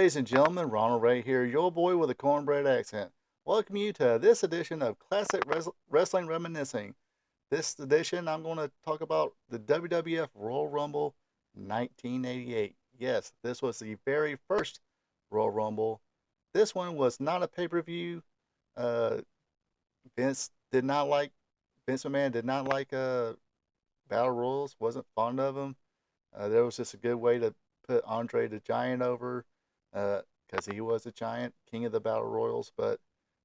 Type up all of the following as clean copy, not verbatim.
ladies and gentlemen, Ronald Ray here, your boy with a cornbread accent. Welcome you to this edition of Classic Wrestling Reminiscing. This edition, I'm going to talk about the WWF Royal Rumble 1988. Yes, this was the very first Royal Rumble. This one was not a pay-per-view. Uh, Vince did not like Vince McMahon did not like battle royals. Wasn't fond of them. There was just a good way to put Andre the Giant over because he was a giant, king of the battle royals. But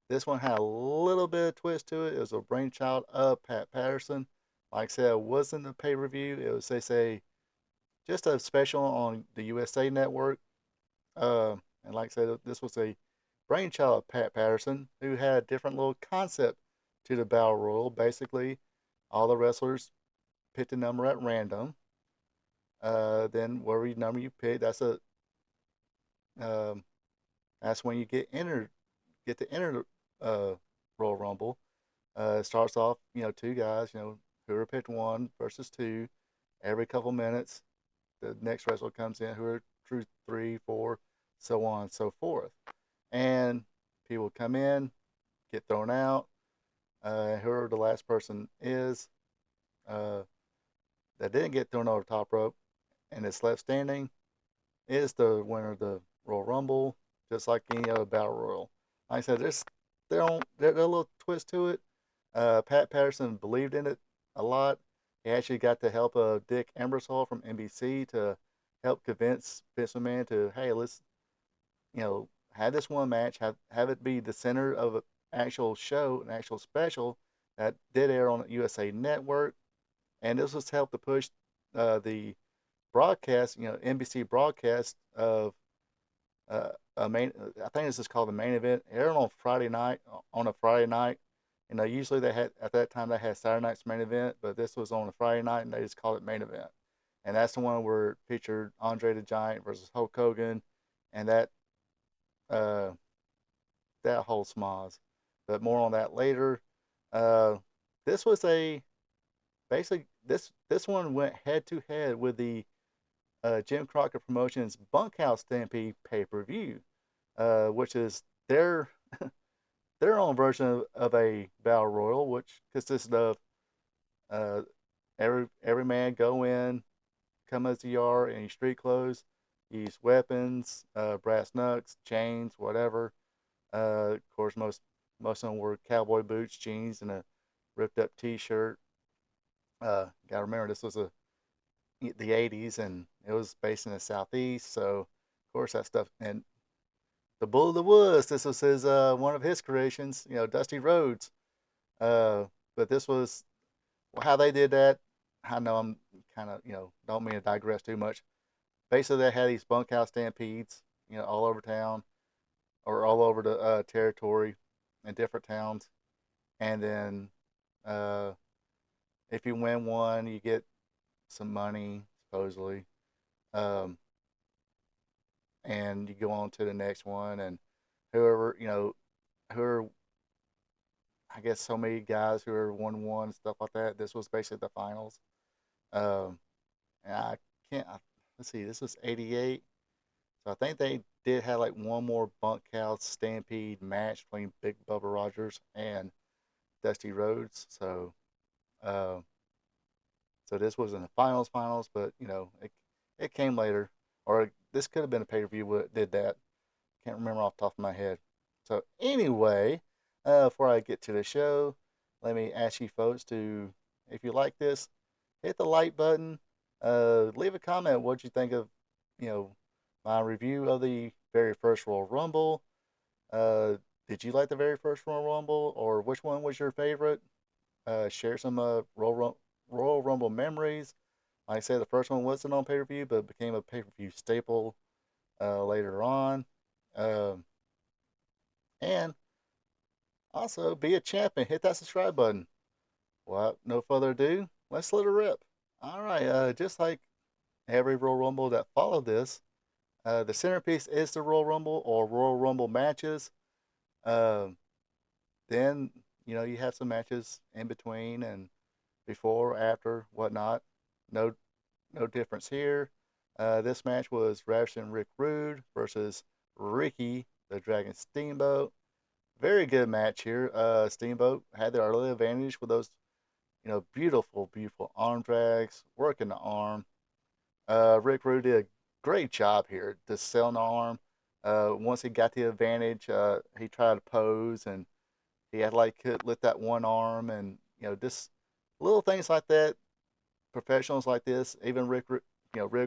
this one had a little bit of twist to it. It was a brainchild of Pat Patterson. Like I said, it wasn't a pay per view. It was, they say, just a special on the USA Network. And like I said, this was a brainchild of Pat Patterson, who had a different little concept to the battle royal. Basically, all the wrestlers picked a number at random. Then whatever number you pick, um, that's when you get to enter Royal Rumble. It starts off, two guys, whoever picked one versus two. Every couple minutes, the next wrestler comes in, who are through three, four, so on and so forth. And people come in, get thrown out. Whoever the last person is uh, that didn't get thrown over the top rope and is left standing is the winner of the Royal Rumble, just like any other battle royal. Like I said, there's a little twist to it. Pat Patterson believed in it a lot. He actually got the help of Dick Ebersol from NBC to help convince Vince McMahon to, hey, let's have this one match, have it be the center of an actual show, an actual special that did air on the USA Network, and this was help to push the broadcast, NBC broadcast of a main. I think this is called the main event. Aired on Friday night, on a Friday night. Usually they had at that time they had Saturday night's main event, but this was on a Friday night, and they just called it main event. And that's the one where it featured Andre the Giant versus Hulk Hogan, and uh, that whole schmoz. But more on that later. Uh, this was a basically this one went head to head with the Jim Crockett Promotions Bunkhouse Stampede pay per view, which is their own version of a battle royal, which consisted of uh, every man go in, come as you are in your street clothes, use weapons, brass knucks, chains, whatever. Of course, most of them wore cowboy boots, jeans, and a ripped up T-shirt. Gotta remember this was the 80s, and it was based in the southeast, so of course that stuff. And the Bull of the Woods, this was his one of his creations, Dusty Rhodes. uh, but this was how they did that. I know I'm kind of, don't mean to digress too much. Basically they had these bunkhouse stampedes, all over town, or all over the territory in different towns. And then uh, if you win one, you get some money, supposedly. um, and you go on to the next one, and whoever who are, I guess, so many guys who are 1-1 stuff like that. This was basically the finals. Um, and I can't. Let's see. This was '88, so I think they did have like one more bunkhouse stampede match between Big Bubba Rogers and Dusty Rhodes. Uh, so this was in the finals, but it came later, or this could have been a pay per view that did that. Can't remember off the top of my head. So anyway, before I get to the show, let me ask you folks to, if you like this, hit the like button. Leave a comment. What you think of, you know, my review of the very first Royal Rumble. Uh, did you like the very first Royal Rumble, or which one was your favorite? Share some Royal Rumble memories. Like I said, the first one wasn't on pay per view, but became a pay per view staple later on. Um, and also be a champion. Hit that subscribe button. Well, no further ado, let's let it rip. All right, just like every Royal Rumble that followed this, the centerpiece is the Royal Rumble or Royal Rumble matches. Um, then you have some matches in between and before, after, whatnot. No, no difference here. This match was Ravishing Rick Rude versus Ricky the Dragon Steamboat. Very good match here. Steamboat had the early advantage with those, beautiful, beautiful arm drags, working the arm. Rick Rude did a great job here, just selling the arm. Once he got the advantage, he tried to pose and he had like could lift that one arm and just little things like that. Professionals like this, even Rick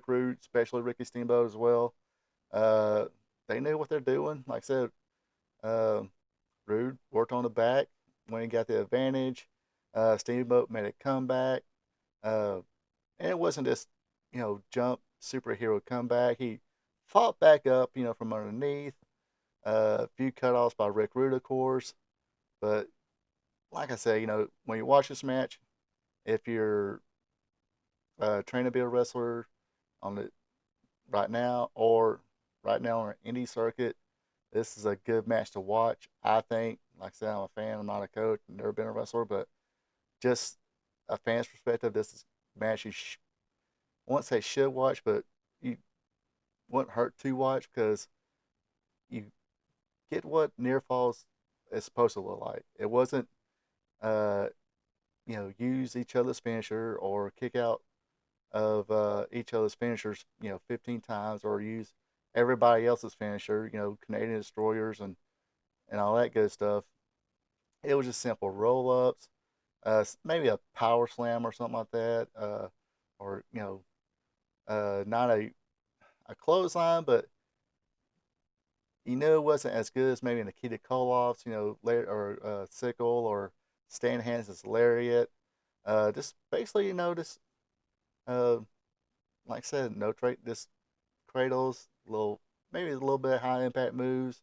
Rude, especially Ricky Steamboat as well. Uh, they knew what they're doing. Like I said, uh, Rude worked on the back when he got the advantage. Steamboat made a comeback. Uh, and it wasn't just, jump superhero comeback. He fought back up, from underneath. A few cutoffs by Rick Rude, of course. But like I said, when you watch this match, if you're trying to be a wrestler on the right now or right now on an indie circuit, this is a good match to watch. I think. Like I said, I'm a fan. I'm not a coach. Never been a wrestler, but just a fan's perspective, this is a match I won't say should watch, but you wouldn't hurt to watch because you get what near falls is supposed to look like. It wasn't, uh, use each other's finisher or kick out of each other's finishers, 15 times or use everybody else's finisher, Canadian destroyers and all that good stuff. It was just simple roll ups, maybe a power slam or something like that, or not a clothesline, but it wasn't as good as maybe Nikita Koloff's, or Sickle or Stan Hansen's Lariat. Just basically, just uh, like I said, no trade, just cradles, little maybe a little bit of high impact moves.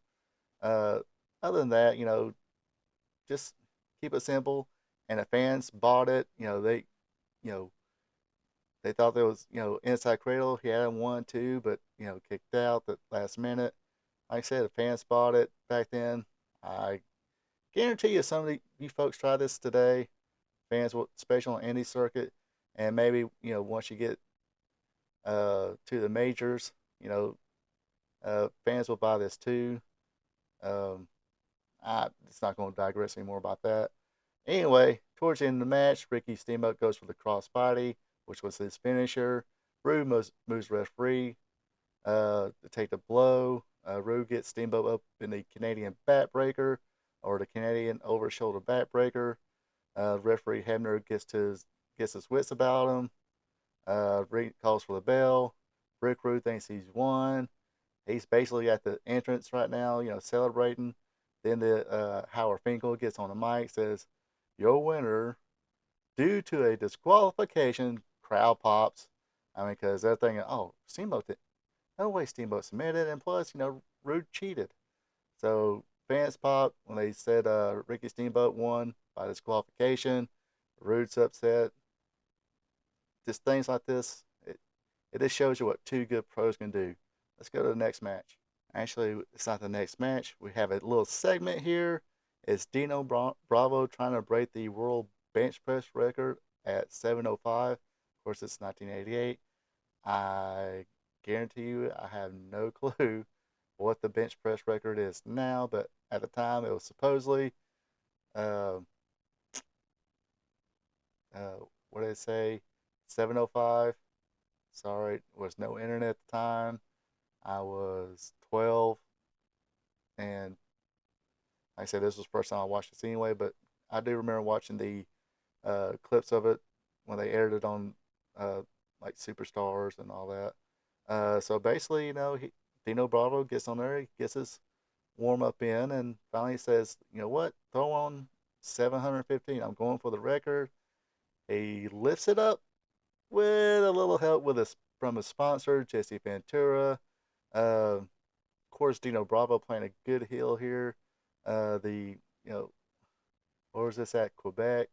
Uh, Other than that, just keep it simple. And the fans bought it. You know, they thought there was, inside cradle. He had one, two, but kicked out the last minute. Like I said, the fans bought it back then. I guarantee you, some of you folks try this today. Fans will, especially on indie circuit, and maybe once you get to the majors, fans will buy this too. Um, it's not going to digress anymore about that. Anyway, towards the end of the match, Ricky Steamboat goes for the crossbody, which was his finisher. Rude moves referee to take the blow. Rude gets Steamboat up in the Canadian backbreaker or the Canadian over shoulder backbreaker. Referee Hebner gets his wits about him. Rick calls for the bell. Rick Rude thinks he's won. He's basically at the entrance right now, celebrating. Then the Howard Finkel gets on the mic, says, "Your winner, due to a disqualification." Crowd pops. I mean, because they're thinking, "Oh, Steamboat did no way Steamboat submitted, and plus, Rude cheated." So fans popped when they said Ricky Steamboat won by disqualification. Rude's upset. Just things like this, it just shows you what two good pros can do. Let's go to the next match. Actually, it's not the next match. We have a little segment here. It's Dino Bravo trying to break the world bench press record at 705. Of course, it's 1988. I guarantee you, I have no clue what the bench press record is now, but at the time, it was supposedly, uh, uh, what did it say? 705. Sorry, there was no internet at the time. I was 12, and like I said, this was the first time I watched this anyway, but I do remember watching the clips of it when they aired it on uh, like Superstars and all that. So basically, Dino Bravo gets on there, he gets his warm up in, and finally says, "You know what? Throw on 715. I'm going for the record." He lifts it up with a little help from his sponsor, Jesse Ventura. Of course, Dino Bravo playing a good heel here. You know, where was this at? Quebec.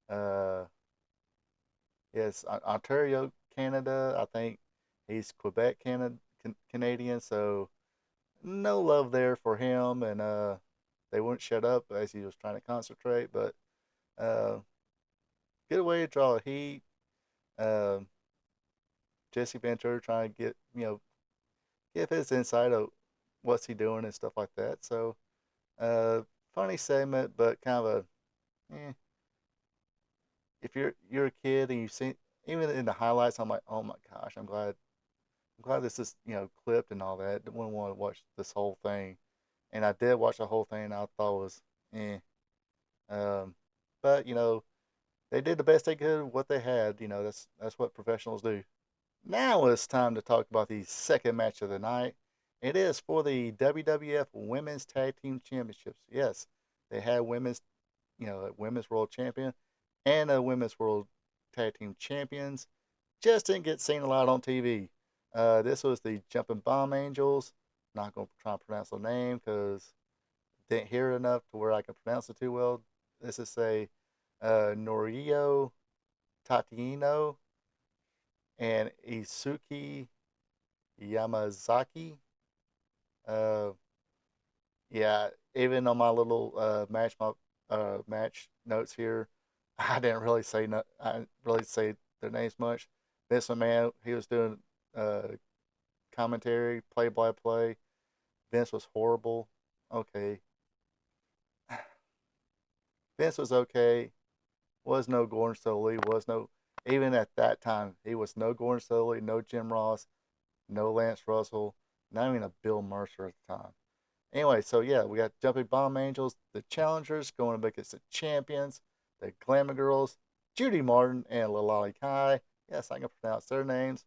Uh, yes, Ontario, Canada. I think he's Quebec, Canadian. So no love there for him, and they wouldn't shut up as he was trying to concentrate. But uh, good way to draw a heat. Uh, Jesse Ventura trying to give his insight of what's he doing and stuff like that. So, uh, funny segment, but kind of if you're a kid and you've seen even in the highlights, I'm like, oh my gosh, I'm glad this is clipped and all that. I wouldn't want to watch this whole thing, and I did watch the whole thing. And I thought it was eh, um, but they did the best they could with what they had. That's what professionals do. Now it's time to talk about the second match of the night. It is for the WWF Women's Tag Team Championships. Yes, they had a women's world champion and a women's world tag team champions. Just didn't get seen a lot on TV. This was the Jumping Bomb Angels. Not going to try and pronounce the name because didn't hear it enough to where I can pronounce it too well. This is a Norio Tatiano and Isuki Yamazaki. Uh, yeah, even on my little match notes here, I didn't really say I didn't really say their names much. This one, man, he was doing uh, commentary, play by play. Vince was horrible. Okay, Vince was okay. Was no Gordon Solie. Was no even at that time he was no Gordon Solie, no Jim Ross, no Lance Russell, not even a Bill Mercer at the time. Anyway, so yeah, we got Jumping Bomb Angels, the challengers going up against the champions, the Glamour Girls, Judy Martin and Lalali Kai. Yes, I can pronounce their names.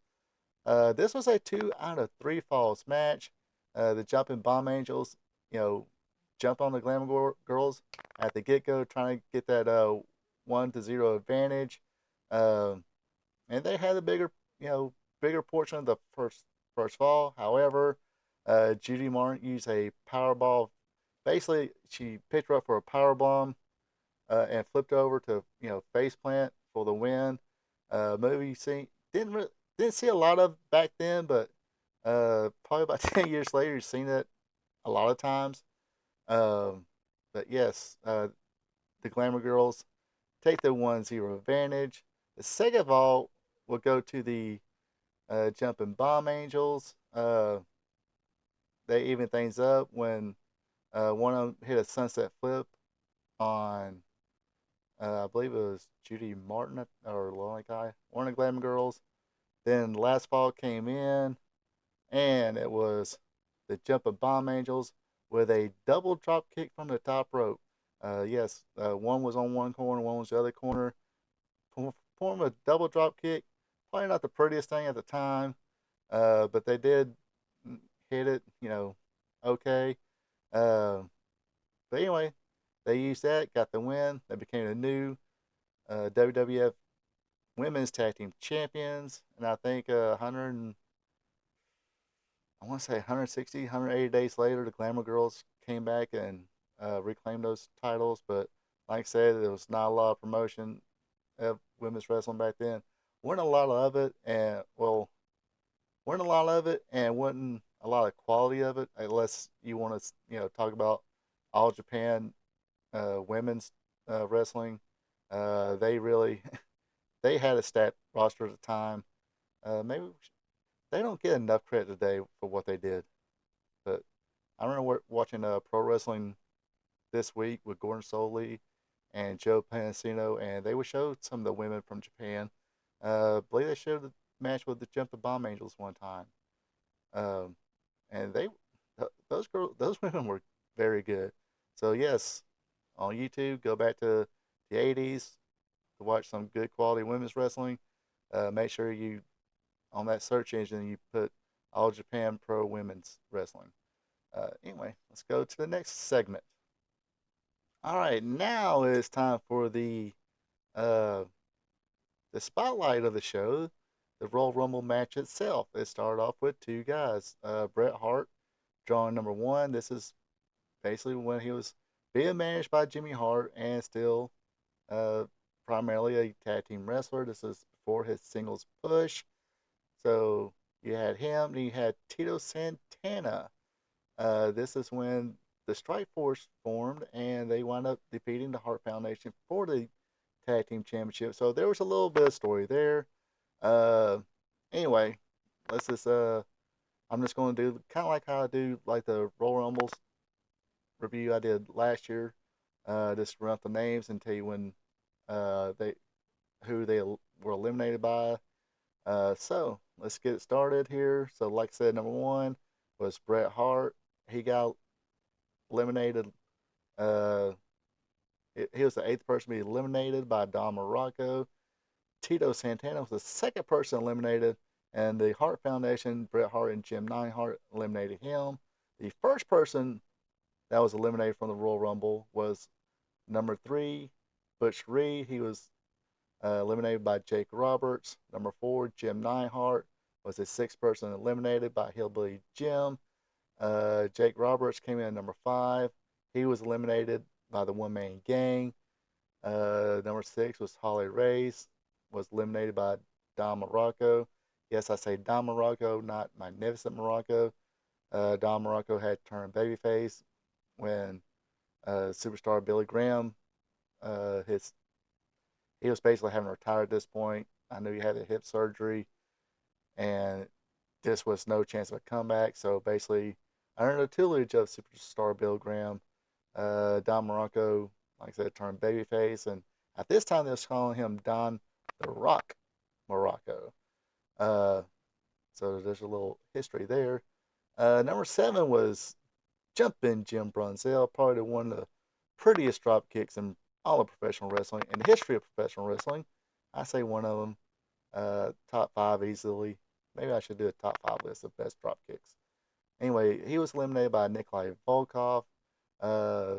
This was a 2 out of 3 falls match. The Jumping Bomb Angels, you know, jump on the Glamour Girls at the get go, trying to get that 1-0 advantage. Um, and they had a bigger portion of the first fall. However, Judy Martin used a power ball. Basically, she picked her up for a power bomb and flipped over to face plant for the win. Movie scene didn't see a lot of back then, but probably about 10 years later, you've seen it a lot of times. Um, but yes, the Glamour Girls take the 1-0 advantage. The second ball will go to the Jumping Bomb Angels. They even things up when one of them hit a sunset flip on, I believe it was Judy Martin or Lonely Guy, one of the Glamour Girls. Then last ball came in, and it was the Jumping Bomb Angels with a double drop kick from the top rope. Yes, one was on one corner, one was the other corner. Perform a double drop kick. Probably not the prettiest thing at the time, but they did hit it, okay. Uh, but anyway, they used that, got the win. They became the new WWF Women's Tag Team Champions, and I think 100, I want to say 160, 180 days later, the Glamour Girls came back and reclaimed those titles. But like I said, there was not a lot of promotion of women's wrestling back then. Weren't a lot of it, and weren't a lot of it, and wasn't a lot of quality of it, unless you want to, talk about All Japan women's wrestling. They really they had a stat roster at the time. Maybe they don't get enough credit today for what they did. But I remember watching pro wrestling this week with Gordon Solie and Joe Pansino, and they would show some of the women from Japan. I believe they showed the match with the Jump the Bomb Angels one time. Um, and those women were very good. So yes, on YouTube, go back to the '80s to watch some good quality women's wrestling. Make sure you on that search engine you put All Japan Pro Women's Wrestling. Anyway, let's go to the next segment. All right, now it's time for uh, the spotlight of the show, the Royal Rumble match itself. It started off with 2 guys, Bret Hart drawing number 1. This is basically when he was being managed by Jimmy Hart and still uh, primarily a tag team wrestler. This is before his singles push. So you had him, and you had Tito Santana. This is when the Strike Force formed, and they wound up defeating the Hart Foundation for the tag team championship. So there was a little bit of story there. Uh, anyway, let's just I'm just going to do kind of like how I do like the Royal Rumbles review I did last year. Just run up the names and tell you when they who they were eliminated by. So let's get started here. So like I said, number one was Bret Hart. He got eliminated. Uh, he was the eighth person to be eliminated by Don Morocco. Tito Santana was the second person eliminated, and the Hart Foundation, Bret Hart and Jim Neidhart, eliminated him. The first person that was eliminated from the Royal Rumble was number three, Butch Reed. He was eliminated by Jake Roberts. Number four, Jim Neidhart was the sixth person eliminated by Hillbilly Jim. Jake Roberts came in at number five. He was eliminated by the One Man Gang. Number six was Holly Race, was eliminated by Don Morocco. Yes, I say Don Morocco, not Magnificent Morocco. Don Morocco had turned babyface when superstar Billy Graham, his he was basically having to retire at this point. I knew he had a hip surgery, and this was no chance of a comeback. So basically, under the tutelage of superstar Bill Graham, Don Morocco, like I said, turned babyface, and at this time they was calling him Don the Rock Morocco. Uh, so there's a little history there. Number seven was Jumpin' Jim Brunzell, probably one of the prettiest drop kicks in all of professional wrestling, in the history of professional wrestling. I say one of them. Top five easily. Maybe I should do a top five list of best drop kicks. Anyway, he was eliminated by Nikolai Volkov. Uh,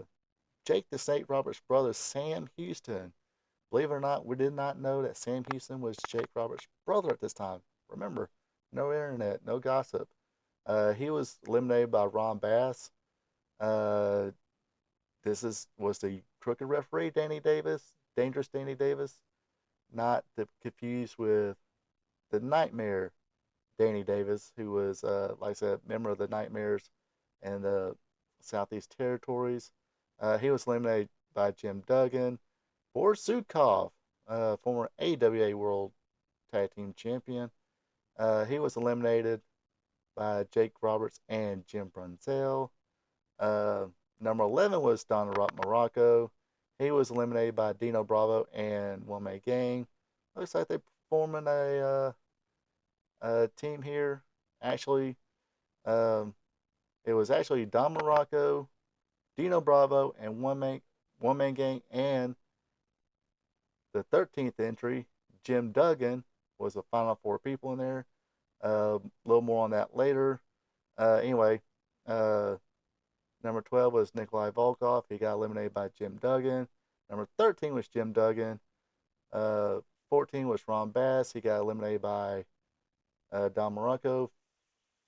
Jake the Snake Roberts' brother, Sam Houston. Believe it or not, we did not know that Sam Houston was Jake Roberts' brother at this time. Remember, no internet, no gossip. He was eliminated by Ron Bass. Uh, this was the crooked referee, Danny Davis, dangerous Danny Davis, not to confuse with the Nightmare Danny Davis, who was, like I said, member of the Nightmares and the Southeast Territories. He was eliminated by Jim Duggan. Boris Zukov, former AWA World Tag Team Champion, he was eliminated by Jake Roberts and Jim Brunzell. Uh, Number 11 was Don Rock Morocco. He was eliminated by Dino Bravo and One Man Gang. Looks like they're forming a team here. Actually, um, it was actually Don Morocco, Dino Bravo, and One Man Gang, and the 13th entry, Jim Duggan, was the final four people in there. A little more on that later. Anyway, uh, number 12 was Nikolai Volkov. He got eliminated by Jim Duggan. Number 13 was Jim Duggan. Uh, 14 was Ron Bass. He got eliminated by Don Morocco.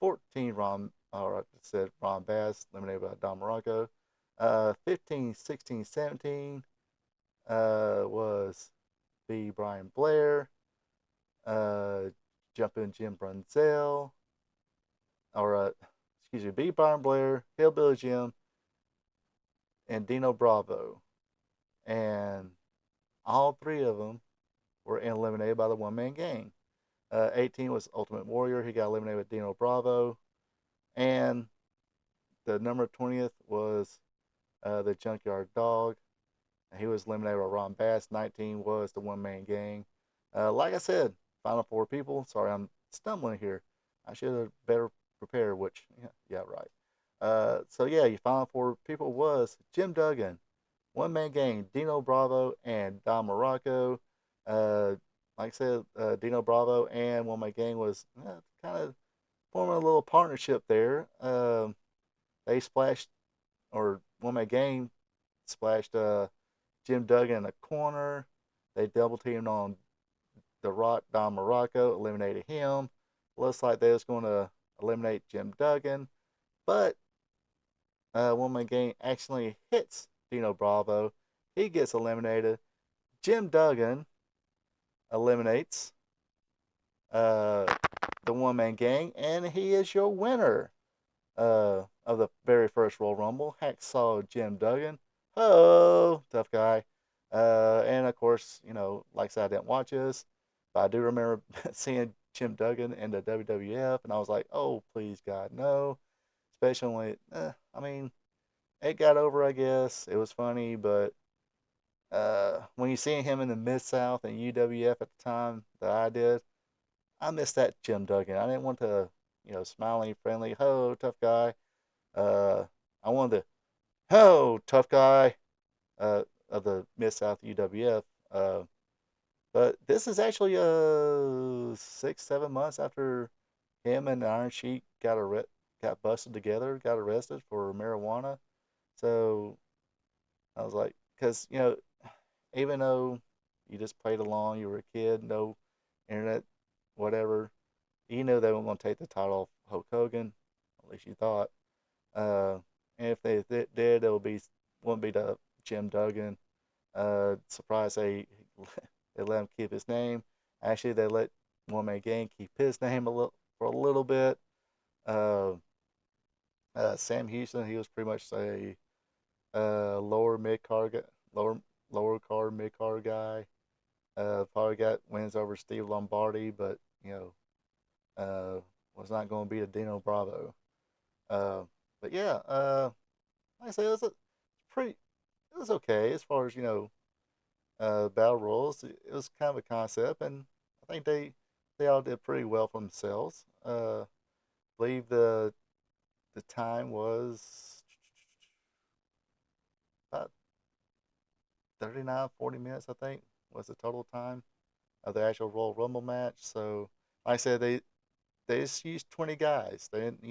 14 or I said Ron Bass, eliminated by Don Morocco. 15, 16, 17 was B. Brian Blair. Jumpin' Jim Brunzell. Or, excuse me, B. Brian Blair, Hillbilly Jim, and Dino Bravo. And all three of them were eliminated by the One Man Gang. 18 was Ultimate Warrior. He got eliminated with Dino Bravo. And the number 20th was the Junkyard Dog. He was eliminated by Ron Bass. 19 was the One Man Gang. Like I said, final four people. Sorry, I'm stumbling here. I should have better prepared, which, yeah, right. So, yeah, your final four people was Jim Duggan, One Man Gang, Dino Bravo, and Don Morocco. Like I said, Dino Bravo and One Man Gang was kind of forming a little partnership there. They splashed, or One Man Gang splashed Jim Duggan in the corner. They double teamed on The Rock, Don Morocco, eliminated him. Looks like they was going to eliminate Jim Duggan, but One Man Gang actually hits Dino Bravo. He gets eliminated. Jim Duggan eliminates uh, the One Man Gang, and he is your winner of the very first Royal Rumble. Hacksaw Jim Duggan. Oh, tough guy. And of course, like I said, I didn't watch this, but I do remember seeing Jim Duggan in the WWF, and I was like, oh please God, no. Especially when I mean, it got over. I guess it was funny, but when you see him in the Mid South and UWF at the time that I did, I missed that Jim Duggan. I didn't want to, smiling, friendly, ho, tough guy. Uh, I wanted to, ho, tough guy of the Mid South UWF. Uh, but this is actually 6, 7 months after him and the Iron Sheik got busted together, got arrested for marijuana. So I was like, because even though you just played along, you were a kid, no internet, whatever, you knew they weren't going to take the title off Hulk Hogan. At least you thought. Uh, and if they did, it wouldn't be the Jim Duggan. Surprised they let him keep his name. Actually, they let One Man Gang keep his name for a little bit. Uh, Sam Houston, he was pretty much a lower mid card, lower lower card mid card guy. Probably got wins over Steve Lombardi, but was not going to beat a Dino Bravo. Uh, but yeah, like I say, pretty, it was okay as far as battle royals. It was kind of a concept, and I think they all did pretty well for themselves. I believe the time was about 39, 40 minutes. I think was the total time of the actual Royal Rumble match. So, like I said, they just used 20 guys. They didn't,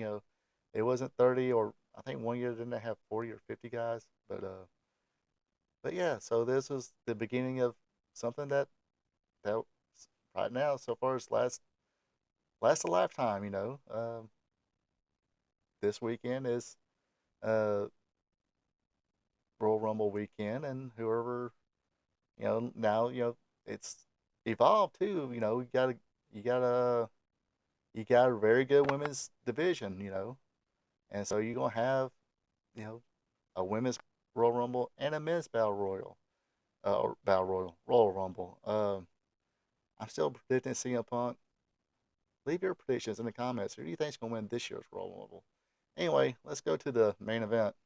it wasn't 30 or I think one year didn't have 40 or 50 guys. But yeah, so this was the beginning of something that right now so far as last a lifetime. This weekend is uh Royal Rumble weekend, and whoever now it's evolved too. You got a very good women's division. And so you're gonna have you know a women's Royal Rumble and a men's Battle Royal Royal Rumble. I'm still predicting CM Punk. Leave your predictions in the comments. Who do you think's gonna win this year's Royal Rumble? Anyway, let's go to the main event.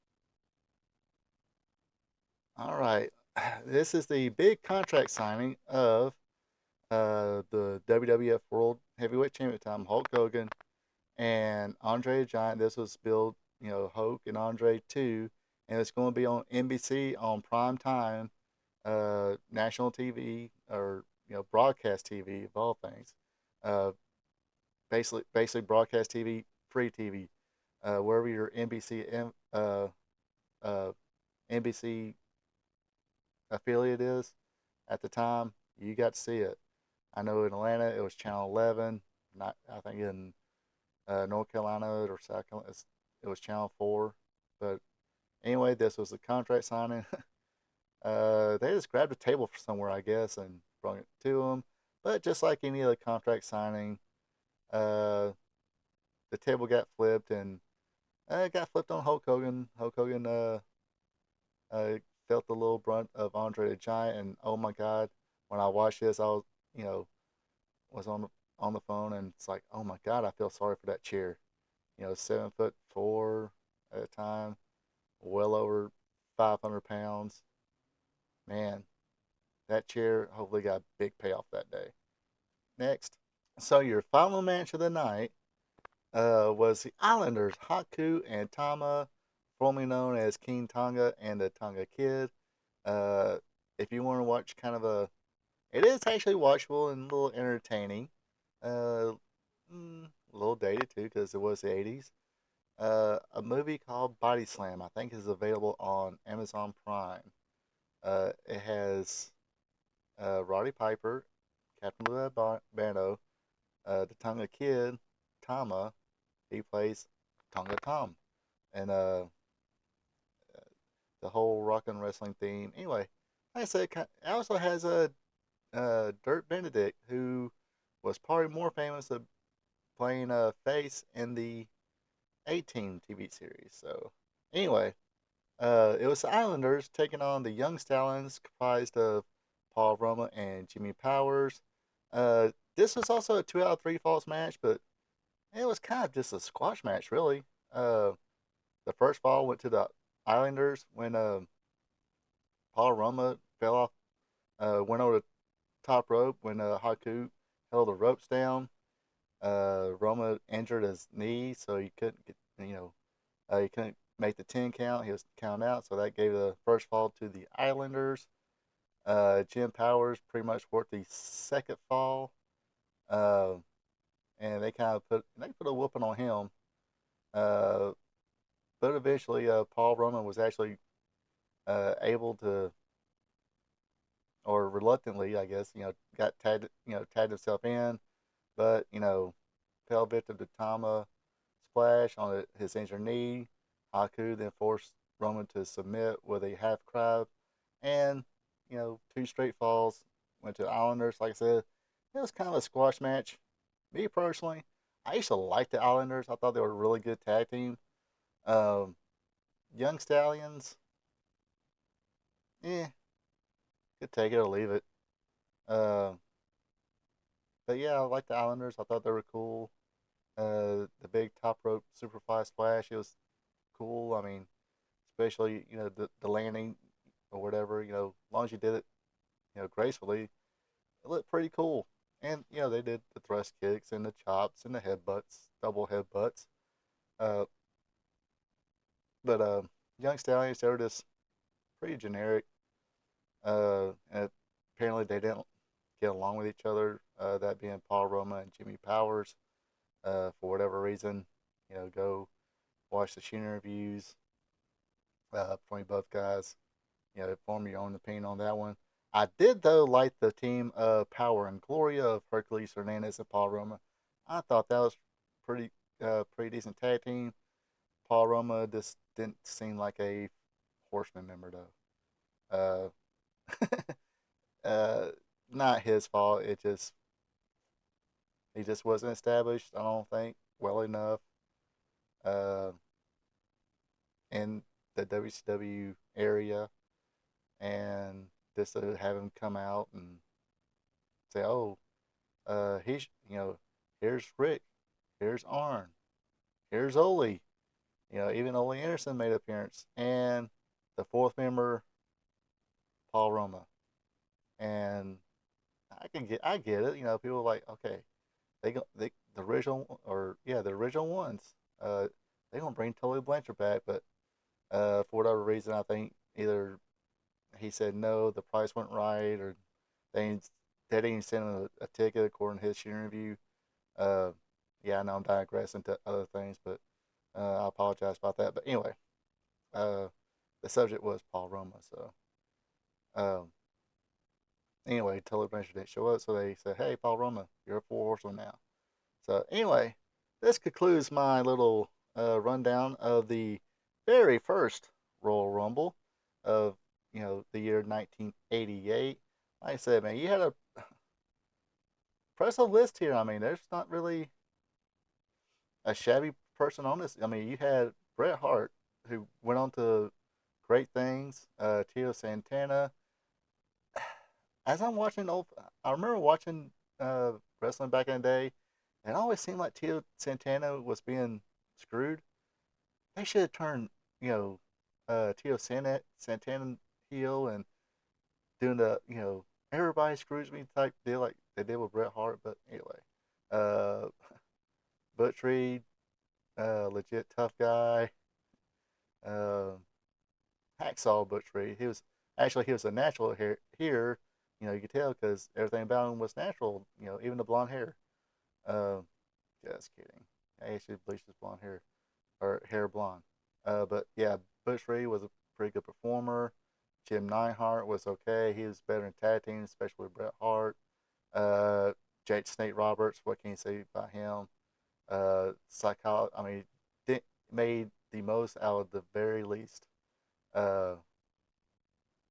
All right, this is the big contract signing of the WWF World Heavyweight Champion time, Hulk Hogan and Andre the Giant. This was billed, Hulk and Andre too, and it's going to be on NBC on prime time, national TV or broadcast TV of all things. Uh, basically broadcast TV, free TV, wherever your uh, NBC affiliate is at the time, you got to see it. I know in Atlanta it was Channel 11. Not I think in North Carolina or South Carolina it was Channel 4. But anyway, this was a contract signing. They just grabbed a table from somewhere, I guess, and brought it to them. But just like any other contract signing, uh, the table got flipped and it got flipped on Hulk Hogan. Hulk Hogan uh, felt the little brunt of Andre the Giant, and oh my God, when I watched this, I was you know was on the phone, and it's like, oh my God, I feel sorry for that chair. 7'4" at a time, well over 500 pounds. Man, that chair hopefully got a big payoff that day. Next. So your final match of the night was the Islanders, Haku and Tama, formerly known as King Tonga and the Tonga Kid. Uh, if you want to watch it is actually watchable and a little entertaining. Uh, a little dated too because it was the 80s. A movie called Body Slam, I think, is available on Amazon Prime. It has Roddy Piper, Captain Lou Albano, the Tonga Kid, Tama. He plays Tonga Tom, and the whole rock and wrestling theme. Anyway, like I said, it also has a Dirt Benedict, who was probably more famous of playing a face in the 18 TV series. So anyway, it was the Islanders taking on the Young Stallions, comprised of Paul Roma and Jimmy Powers. this was also a 2 out of 3 falls match, but it was kind of just a squash match, really. Uh, the first fall went to the Islanders when Paul Roma fell off, went over the top rope when Haku held the ropes down. Roma injured his knee, so he couldn't get, he couldn't make the 10 count. He was counted out, so that gave the first fall to the Islanders. Jim Powers pretty much worked the second fall, uh, and they kind of put a whooping on him. Uh, but eventually, Paul Roman was actually able to, or reluctantly, I guess, tagged himself in, but fell victim to Tama splash on his injured knee. Haku then forced Roman to submit with a half crab, and 2 straight falls went to Islanders. Like I said, it was kind of a squash match. Me personally, I used to like the Islanders. I thought they were a really good tag team. Um, Young Stallions, eh, could take it or leave it. Uh, but yeah, I like the Islanders. I thought they were cool. The big top rope superfly splash, it was cool. I mean, especially the landing or whatever. As long as you did it, gracefully, it looked pretty cool. And they did the thrust kicks and the chops and the headbutts, double headbutts. Uh, but Young Stallions, they were just pretty generic. And apparently they didn't get along with each other. That being Paul Roma and Jimmy Powers. For whatever reason, go watch the Sheen reviews between both guys. Form your own opinion on that one. I did though like the team of Power and Gloria of Hercules Hernandez and Paul Roma. I thought that was pretty pretty decent tag team. Paul Roma just didn't seem like a Horseman member though. Uh, not his fault. He just wasn't established. I don't think well enough uh, in the WCW area, and just to have him come out and say, "Oh, he's here's Rick, here's Arn, here's Ole." Even Ole Anderson made an appearance, and the fourth member, Paul Roma, and I get it. People are like, okay, the original, or yeah, the original ones. They gonna bring Tully Blanchard back, but for whatever reason, I think either he said no, the price wasn't right, or they didn't, they didn't send him a ticket according to his interview. Uh, yeah, I know I'm digressing to other things, but I apologize about that. But anyway, uh, the subject was Paul Roma, so um, anyway, Tully Blanchard didn't show up, so they said, "Hey, Paul Roma, you're a four horseman now." So anyway, this concludes my little rundown of the very first Royal Rumble of the year 1988. Like I said, man, you had a impressive list here. I mean, there's not really a shabby person on this. I mean, you had Bret Hart, who went on to great things. Tito Santana. As I'm watching old, I remember watching wrestling back in the day, and it always seemed like Tito Santana was being screwed. They should have turned, you know, Tito Santana heel and doing the, everybody screws me type deal like they did with Bret Hart. But anyway, uh, Butch Reed, legit tough guy. Uh, Hacksaw Butch Reed. He was a natural here. You could tell because everything about him was natural. Even the blonde hair. Uh, just kidding. I actually bleached his blonde hair or hair blonde. But yeah, Butch Reed was a pretty good performer. Jim Neidhart was okay. He was better in tag team, especially with Bret Hart. Uh, Jake Snake Roberts, what can you say about him? I mean, made the most out of the very least. Uh,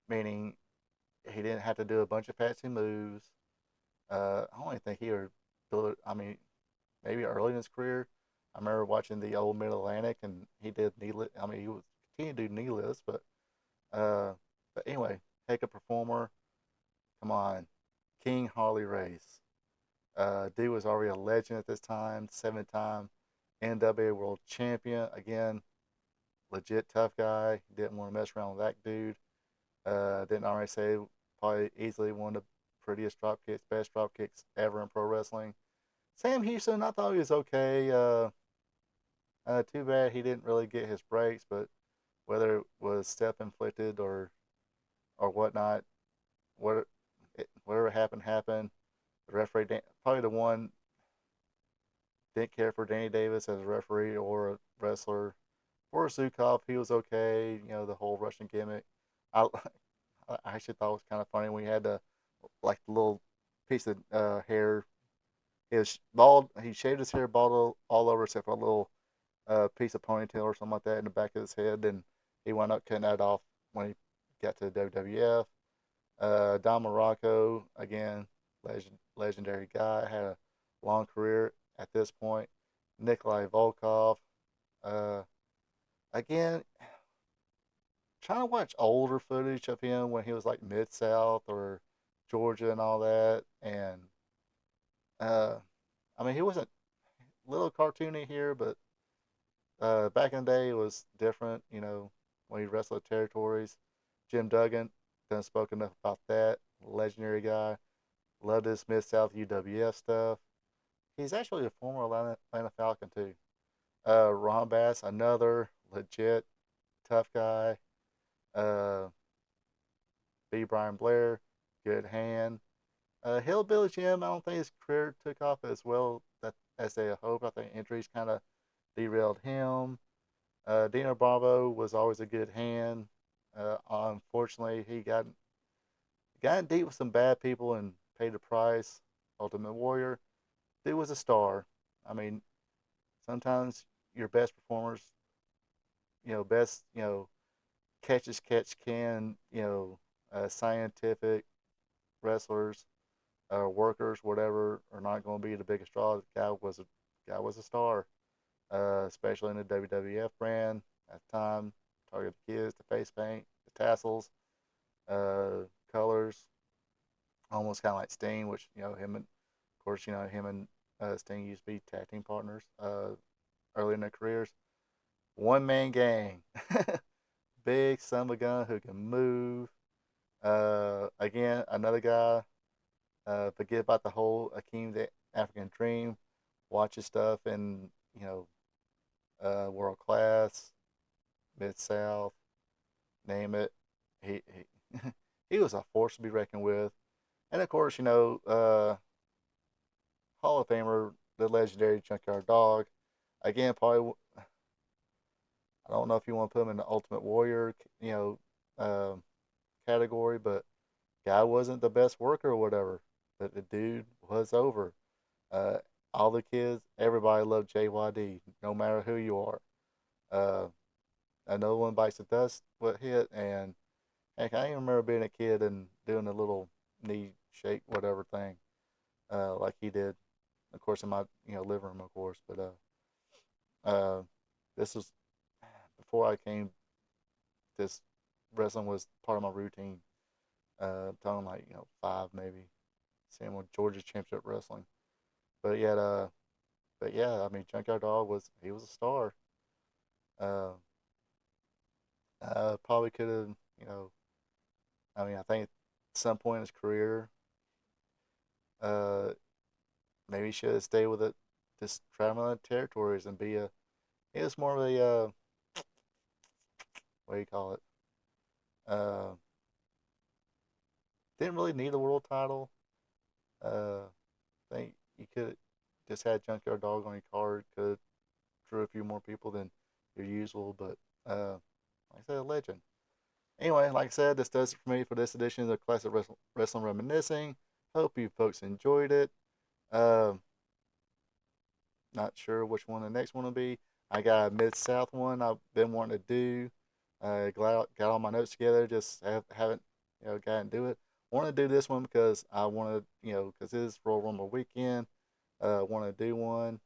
Meaning he didn't have to do a bunch of fancy moves. I don't even think he ever built it. I mean, maybe early in his career. I remember watching the old Mid Atlantic, and he did knee lift. I mean, he was continuing to do knee lifts, uh, but anyway, heck of a performer. Come on, King Harley Race. Dude was already a legend at this time, 7-time NWA World Champion. Again, legit tough guy. Didn't want to mess around with that dude. Didn't already say probably easily one of the prettiest drop kicks, best drop kicks ever in pro wrestling. Sam Houston, I thought he was okay. Too bad he didn't really get his breaks, but whether it was step inflicted or whatnot, what whatever happened happened. The referee probably the one didn't care for Danny Davis as a referee or a wrestler. For Zukov, he was okay. You know, the whole Russian gimmick. I I actually thought it was kind of funny when he had the like the little piece of hair. His bald. He shaved his hair bald all over except for a little piece of ponytail or something like that in the back of his head. And he wound up cutting that off when he got to the WWF. Don Morocco, again, legendary guy, had a long career at this point. Nikolai Volkov, uh, again, trying to watch older footage of him when he was like Mid South or Georgia and all that. And uh, I mean, he wasn't a little cartoony here, but back in the day it was different, you know, when he wrestled territories. Jim Duggan, done spoke enough about that. Legendary guy. Loved his Mid South UWF stuff. He's actually a former Atlanta Falcon too. Ron Bass, another legit tough guy. Uh, B. Brian Blair, good hand. Hillbilly Jim, I don't think his career took off as well as they hoped. I think injuries kind of derailed him. Dino Bravo was always a good hand. Unfortunately, he got in deep with some bad people and paid the price. Ultimate Warrior, dude was a star. I mean, sometimes your best performers, best, catch as catch can, scientific wrestlers, workers, whatever, are not going to be the biggest draw. The guy was a star, especially in the WWF brand at the time. Target the kids, the face paint, the tassels, colors, almost kind of like Sting, which him and of course him and Sting used to be tag team partners early in their careers. One man gang, big son of a gun who can move. Again, another guy. Forget about the whole Akeem the African Dream. Watch his stuff in world class, mid south, name it. He he was a force to be reckoned with. And of course, Hall of Famer, the legendary Junkyard Dog. Again, probably I don't know if you want to put him in the Ultimate Warrior, category, but guy wasn't the best worker or whatever. But the dude was over. Uh, all the kids, everybody loved JYD, no matter who you are. Uh, Another one bites the dust what hit, and heck, I even remember being a kid and doing a little knee shake whatever thing, like he did, of course, in my living room, of course. But uh, this was before I came. This wrestling was part of my routine. Talking like 5 maybe. Same with Georgia Championship Wrestling. But yet, but yeah, I mean, Junkyard Dog was a star. Uh, Probably could have, I mean, I think at some point in his career, uh, maybe he should have stayed with it, just traveling the territories and be a. He was more of a what do you call it? Uh, didn't really need a world title. I think you could just had Junkyard Dog on your card. Could drew a few more people than your usual, but like I said, a legend. Anyway, like I said, this does it for me for this edition of the Classic Wrestling Reminiscing. Hope you folks enjoyed it. Um, Not sure which one the next one will be. I got a Mid South one I've been wanting to do. Got all my notes together, just haven't gotten to do it. Want to do this one because I want to because it is Royal Rumble weekend. Want to do one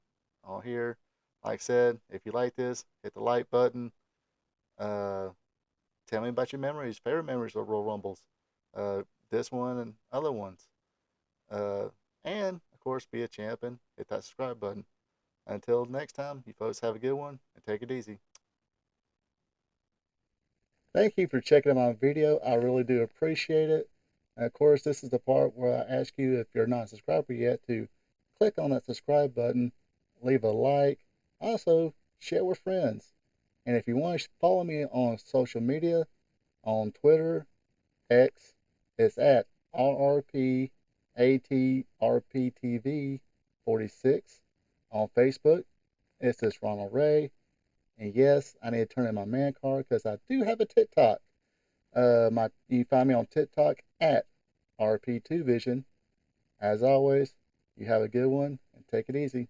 on here. Like I said, if you like this, hit the like button. Uh, Tell me about your memories, favorite memories of Royal Rumbles. Uh, this one and other ones. Uh, and of course, be a champ and hit that subscribe button. Until next time, you folks have a good one and take it easy. Thank you for checking out my video. I really do appreciate it. And of course, this is the part where I ask you, if you're not a subscriber yet, to click on that subscribe button, leave a like, also share with friends. And if you want to follow me on social media, on Twitter, X, it's at RRPATRPTV46. On Facebook, it's this Ronald Ray. And yes, I need to turn in my man card because I do have a TikTok. You find me on TikTok at RP2Vision. As always, you have a good one and take it easy.